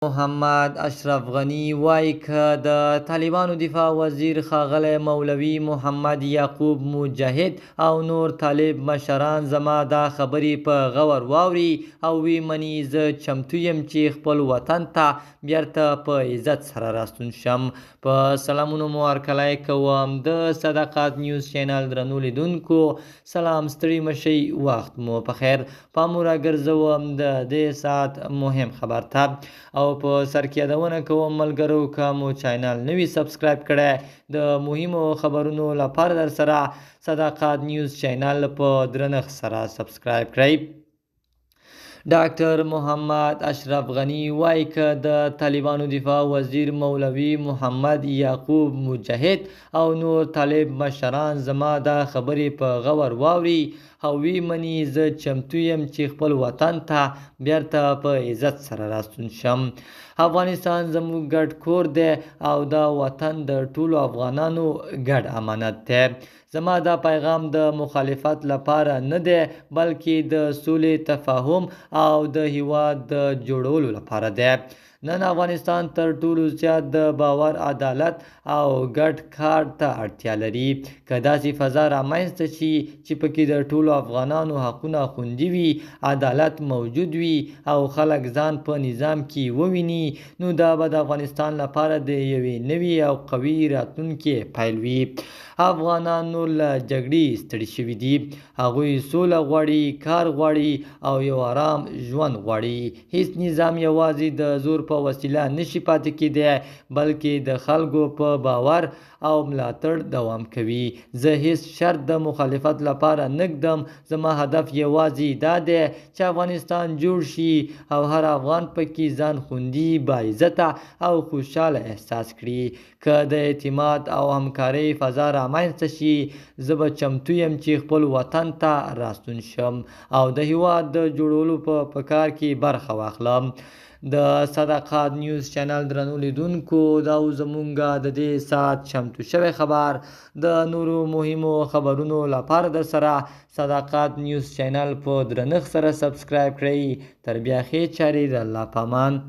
محمد اشرف غنی وایي که د طالبانو دفاع وزیر ښاغلی مولوي محمد یعقوب مجاهد او نور طالب مشران زما دا خبرې په غور واوري او وی مني زه چمتو یم چې خپل وطن ته بیرته په عزت سره راستون شم. په سلامونو مو هرکلی کوم د صداقت نیوز چینل درنو لیدونکو. سلام، ستړي مشئ، وخت مو په خیر. پام مو راګرځوم د دې ساعت مهم خبر ته او په سر کې یادونه کوم ملګرو که مو چینل نوي سبسکرایب کړی د مهمو خبرونو لپاره در سره صداقت نیوز چینل په درنښت سره سبسکرایب کړئ. ډاکټر محمد اشرف غنی وایي که د طالبانو دفاع وزیر مولوي محمد یعقوب مجاهد او نور طالب مشران زما دا خبرې په غور واوري او وی مني زه چمتو یم چې خپل وطن ته بیرته په عزت سره راستون شم. افغانستان زموږ ګډ کور دی او دا وطن د ټولو افغانانو ګډ امانت دی. زما دا پیغام د مخالفت لپاره نه دی بلکې د سولې، تفاهم او د هیواد د جوړولو لپاره دی. نن افغانستان تر ټولو زیات د باور، عدالت او ګډ کار ته اړتیا لري. که داسې فضا رامنځته شي چې پکې د ټولو افغانانو حقونه خوندي وي، عدالت موجود وي او خلک ځان په نظام کې وویني، نو دا به د افغانستان لپاره د یوې نوې او قوي راتلونکې پیل وي. افغانان نور له جګړې ستړي شوي دي. هغوی سوله غواړي، کار غواړي او یو آرام ژوند غواړي. هیڅ نظام یوازې د زور په وسیله نشي پاتې کېدی بلکې د خلکو په باور او ملاتړ دوام کوي. زه هیڅ شرط د مخالفت لپاره نه ږدم. زما هدف یوازې دا دی چې افغانستان جوړ شي او هر افغان پکې ځان خوندي، باعزته او خوشحاله احساس کړي. که د اعتماد او همکارۍ فضا رامنځته شي، زه به چمتو یم چې خپل وطن ته راستون شم او د هیواد د جوړولو په کار کې برخه واخلم. د صداقت نیوز چینل درنو لیدونکو، دا زمونږ د دې ساعت چمتو شوی خبر. د نورو مهمو خبرونو لپاره در سره صداقت نیوز چینل په درنښت سره سبسکرایب کړئ. تر بیا ښې چارې، د الله په امان.